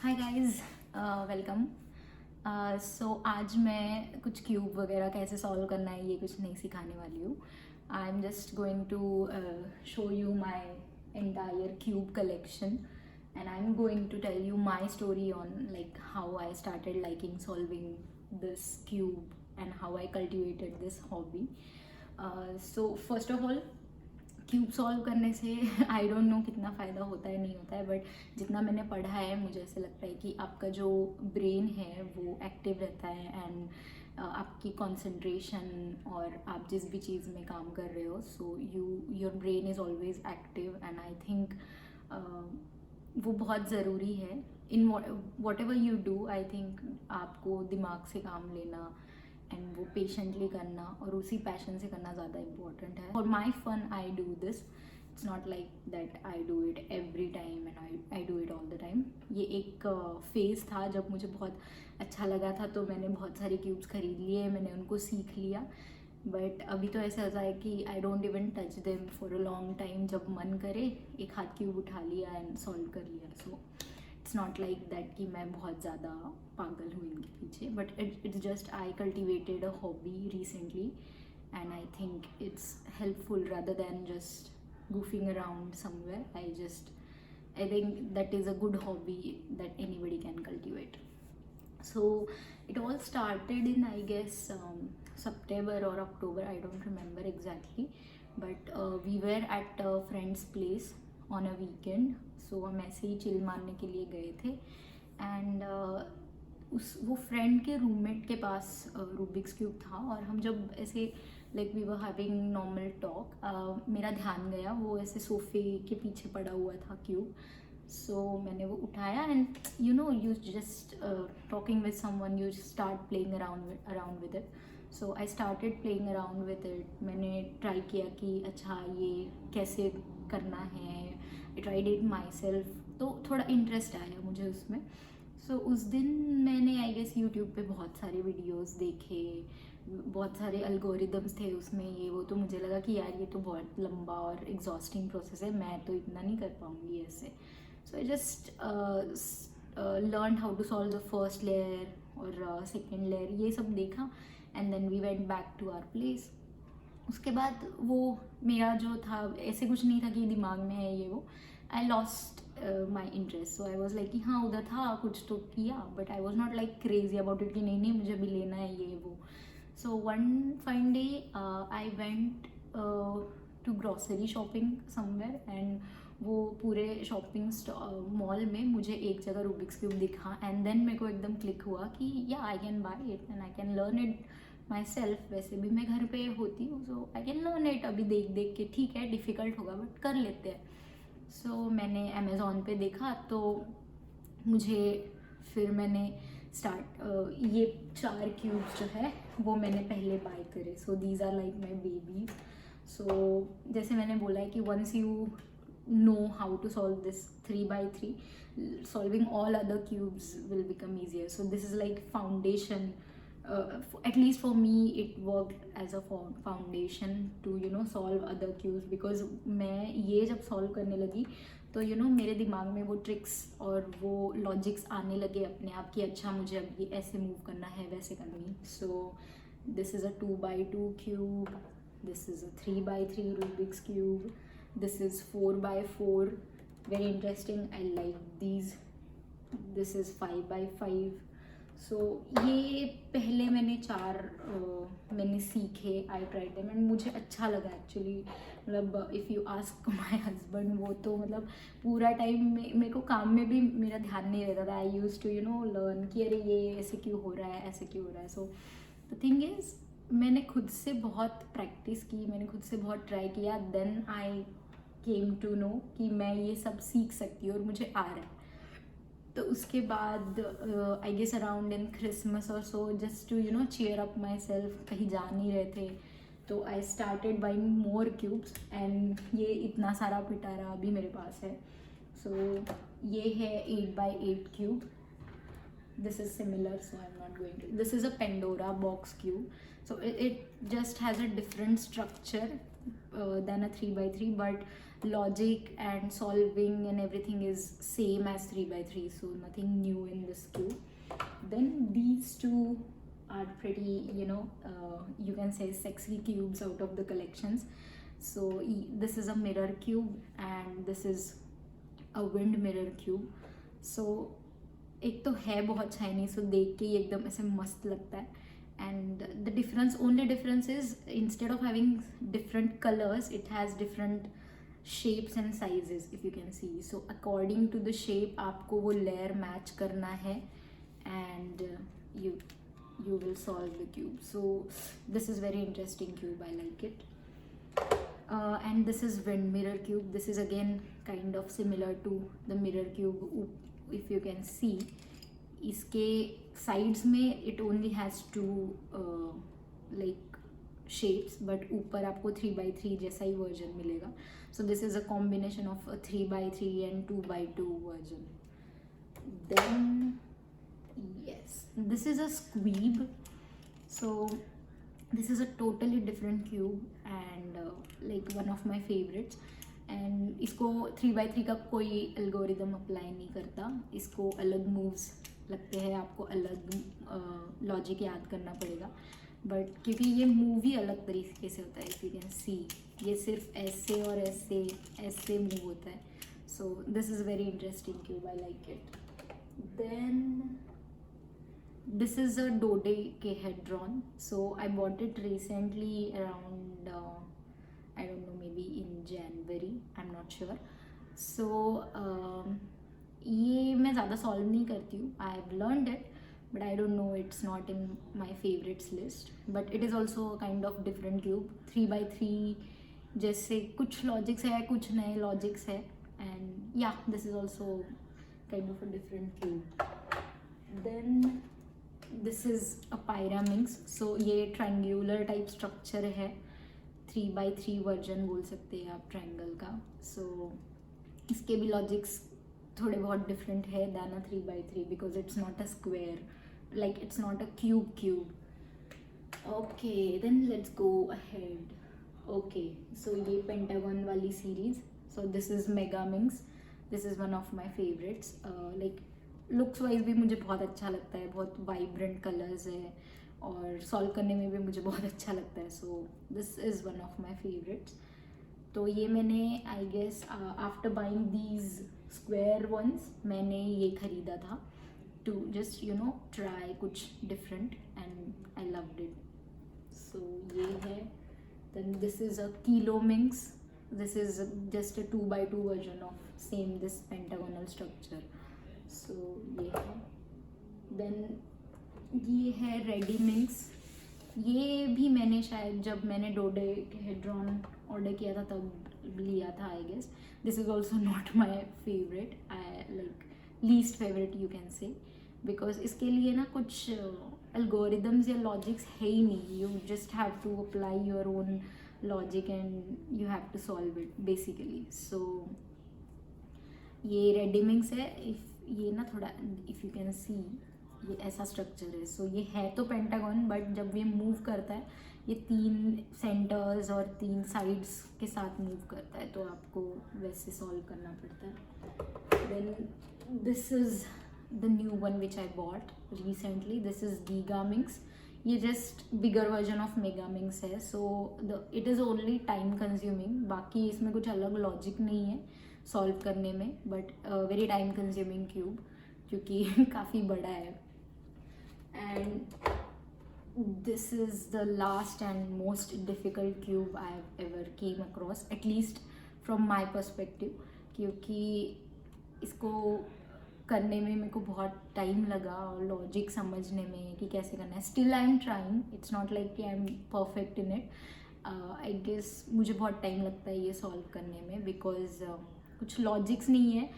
Hi guys, welcome. सो आज मैं कुछ क्यूब वगैरह कैसे सॉल्व करना है ये कुछ नहीं सिखाने वाली हूँ। I am just going to show you my entire cube collection and I am going to tell you my story on like how I started liking solving this cube and how I cultivated this hobby. So first of all, cube solve करने से I don't know कितना फ़ायदा होता है नहीं होता है, but जितना मैंने पढ़ा है मुझे ऐसे लगता है कि आपका जो ब्रेन है वो एक्टिव रहता है एंड आपकी कंसंट्रेशन और आप जिस भी चीज़ में काम कर रहे हो so your brain is always active and I think वो बहुत ज़रूरी है in what ever you do. I think आपको दिमाग से काम लेना एंड वो पेशेंटली करना और उसी पैशन से करना ज़्यादा इम्पोर्टेंट है। For my fun I do this, it's not like that I do it every time and I do it all the time. ये एक फेज़ था जब मुझे बहुत अच्छा लगा था तो मैंने बहुत सारे क्यूब्स खरीद लिए, मैंने उनको सीख लिया। बट अभी तो ऐसा होता है कि I don't even touch them for a long time. जब मन करे एक हाथ क्यूब उठा लिया एंड सॉल्व कर लिया। So it's not like that कि मैं बहुत ज़्यादा पागल हूँ इनके पीछे, but it's just I cultivated a hobby recently and I think it's helpful rather than just goofing around somewhere. I think that is a good hobby that anybody can cultivate. So it all started in, I guess, September or October, I don't remember exactly, but we were at a friend's place on a weekend. So हम ऐसे ही chill मारने के लिए गए थे and वो friend के roommate के पास रूबिक्स क्यूब था और हम जब ऐसे like we were having normal talk, मेरा ध्यान गया वो ऐसे सोफे के पीछे पड़ा हुआ था क्यूब। सो मैंने वो उठाया and you just talking with someone you start playing around with it. So I started playing around with it. मैंने ट्राई किया कि अच्छा ये कैसे करना है, आई ट्राइड इट माई सेल्फ, तो थोड़ा इंटरेस्ट आया मुझे उसमें। सो उस दिन मैंने आई गेस यूट्यूब पे बहुत सारे वीडियोस देखे, बहुत सारे अल्गोरिदम्स थे उसमें ये वो, तो मुझे लगा कि यार ये तो बहुत लंबा और एग्जॉस्टिंग प्रोसेस है, मैं तो इतना नहीं कर पाऊँगी ऐसे। So I just learn how to solve the first layer और सेकेंड लेयर, ये सब देखा and then we went back to our place. उसके बाद वो मेरा जो था ऐसे कुछ नहीं था कि दिमाग में है ये वो, I lost my interest. So I was like कि हाँ उधर था कुछ तो किया, but I was not like crazy about it कि नहीं नहीं मुझे भी लेना है ये वो। So one fine day I went to grocery shopping somewhere and वो पूरे शॉपिंग मॉल में मुझे एक जगह रूबिक्स क्यूब दिखा एंड देन मेरे को एकदम क्लिक हुआ कि yeah I can bye it and I can learn it my self. वैसे भी मैं घर पे होती हूँ सो आई कैन लर्न इट, अभी देख देख के ठीक है डिफ़िकल्ट होगा बट कर लेते हैं। सो मैंने अमेज़ोन पे देखा तो मुझे फिर मैंने ये 4 क्यूब्स जो है वो मैंने पहले बाय करे। So these are like my babies. So जैसे मैंने बोला है कि once you know how to solve this 3x3, solving all other cubes will become easier. So this is like foundation. At least for me it worked as a foundation to solve other cubes, because मैं ये जब solve करने लगी तो मेरे दिमाग में वो ट्रिक्स और वो लॉजिक्स आने लगे अपने आप कि अच्छा मुझे अब ये ऐसे मूव करना है वैसे करनी। सो this is a 2x2 cube, this is a 3x3 Rubik's cube, this is 4x4, very interesting, I like these, this is 5x5. सो ये पहले मैंने 4 मैंने सीखे, आई ट्राइड देम एंड मुझे अच्छा लगा एक्चुअली। मतलब if you ask my husband, वो तो मतलब पूरा टाइम मेरे को काम में भी मेरा ध्यान नहीं रहता था। आई यूज टू लर्न कि अरे ये ऐसे क्यों हो रहा है ऐसे क्यों हो रहा है। सो द थिंग इज़ मैंने खुद से बहुत प्रैक्टिस की, मैंने खुद से बहुत ट्राई किया, then I came to know कि मैं ये सब सीख सकती हूँ और मुझे आ रहा है। तो उसके बाद I guess around in Christmas और so, just to cheer up myself, कहीं जा नहीं रहे थे तो I started buying more cubes and ये इतना सारा पिटारा अभी मेरे पास है। सो ये है 8x8 cube, this is similar so I'm not going to, this is a Pandora box cube. So it just has a different structure than a 3x3, but logic and solving and everything is same as 3x3, so nothing new in this cube. Then these two are pretty, you can say sexy cubes out of the collections. So this is a mirror cube and this is a wind mirror cube. So एक तो है बहुत shiny, सो देख के ही एकदम ऐसे मस्त लगता है. And the only difference is, instead of having different colors, it has different shapes and sizes, if you can see. So according to the shape आपको वो layer match करना है and you will solve the cube. So this is very interesting cube, I like it. And this is wind mirror cube. This is again kind of similar to the mirror cube. If you can see, इसके sides में it only has two like shapes, but ऊपर आपको 3x3 जैसा ही version मिलेगा. So this is a combination of a 3x3 and 2x2 version. Then yes, this is a squeeb. So this is a totally different cube and like one of my favorites. And इसको 3x3 का कोई algorithm apply नहीं करता, इसको अलग moves लगते हैं, आपको अलग लॉजिक याद करना पड़ेगा. बट क्योंकि ये मूव ही अलग तरीके से होता है, इफ यू कैन सी, ये सिर्फ ऐसे और ऐसे ऐसे मूव होता है. So this is very interesting cube, I like it. Then this is a dodecahedron. So I bought it recently around I don't know, maybe in January, I'm not sure. So ये मैं ज़्यादा solve नहीं करती हूँ. I have learned it, but I don't know, it's not in my favorites list. But it is also a kind of different cube. 3x3 जैसे कुछ logics है, कुछ नए लॉजिक्स है. And yeah, this is also kind of a different cube. Then this is a pyraminx. So ये triangular type structure है, 3x3 version बोल सकते हैं आप ट्रायंगल का. सो इसके भी लॉजिक्स थोड़े बहुत डिफरेंट है than a 3x3 because it's not a square, like it's not a cube. Okay, then let's go ahead. Okay, so ये पेंटागन वाली series. So this is megaminx. This is one of my favourites. Like looks wise भी मुझे बहुत अच्छा लगता है, बहुत vibrant colours है और सॉल्व करने में भी मुझे बहुत अच्छा लगता है. So this is one of my favourites. तो ये मैंने I guess after buying these square once मैंने ये ख़रीदा था टू जस्ट ट्राई कुछ different and I loved it. So ये है. Then this is a kilominx. This is just a 2x2 version of same this pentagonal structure. So ये है. Then ये है रेडीमिक्स. ये भी मैंने शायद जब मैंने डोडे हेड्रॉन ऑर्डर किया था तब लिया था, I guess. This is also not my favourite, I like least favourite you can say, because इसके लिए ना कुछ एल्गोरिदम्स या लॉजिक्स है ही नहीं. You just have to apply your own logic and you have to solve it basically. So ये ready mix है. ये ना थोड़ा, इफ़ यू कैन सी, ये ऐसा स्ट्रक्चर है. सो ये है तो पेंटागन, बट जब ये मूव करता है ये 3 सेंटर्स और 3 साइड्स के साथ मूव करता है, तो आपको वैसे सॉल्व करना पड़ता है. Then this is the new one which I bought recently. This is gigaminx. ये just bigger version of megaminx है. So it is only time consuming. बाकी इसमें कुछ अलग लॉजिक नहीं है सॉल्व करने में, but very time consuming cube क्योंकि काफ़ी बड़ा है. And this is the last and most difficult cube I have ever came across, at least from my perspective, क्योंकि इसको करने में मेरे को बहुत टाइम लगा और लॉजिक समझने में कि कैसे करना है. Still I am trying, it's not like कि I am perfect in it. I guess मुझे बहुत टाइम लगता है ये सॉल्व करने में, बिकॉज कुछ लॉजिक्स नहीं है.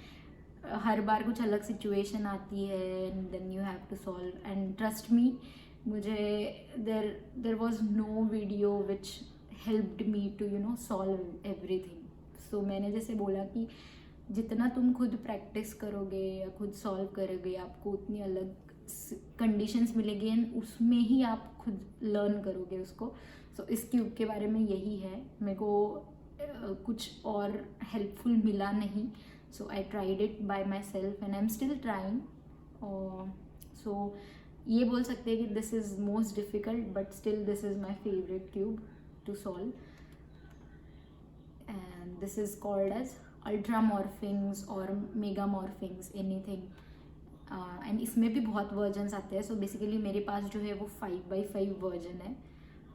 हर बार कुछ अलग सिचुएशन आती है and then you have to solve. And trust me, मुझे there was no video which helped me to solve everything. So मैंने जैसे बोला कि जितना तुम खुद प्रैक्टिस करोगे या खुद सॉल्व करोगे, आपको उतनी अलग कंडीशंस मिलेगी एंड उसमें ही आप खुद लर्न करोगे उसको. सो इस क्यूब के बारे में यही है. मेरे को कुछ और हेल्पफुल मिला नहीं. So I tried it by myself and I am still trying. So ये बोल सकते हैं कि this is most difficult but still this is my favourite cube to solve. And this is called as ultra morphings और mega मॉर्फिंग्स, anything. And इसमें भी बहुत versions आते हैं. सो बेसिकली मेरे पास जो है वो 5x5 वर्जन है,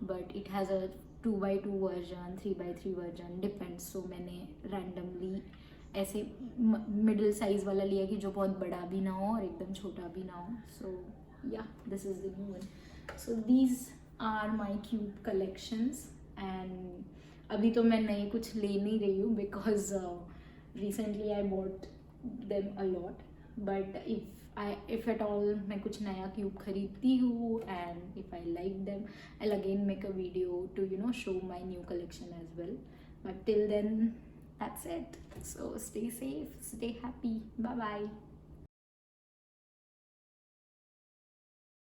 but it has a 2x2 version, 3x3 version, depends. So मैंने रैंडमली ऐसे मिडिल साइज़ वाला लिया कि जो बहुत बड़ा भी ना हो और एकदम छोटा भी ना हो. So yeah this is the new one. So these are my cube collections. And अभी तो मैं नए कुछ ले नहीं रही हूँ because recently I bought them a lot. But if at all मैं कुछ नया क्यूब खरीदती हूँ and if I like them, I'll again make a video to show my new collection as well. But till then, that's it. So stay safe, stay happy. Bye bye.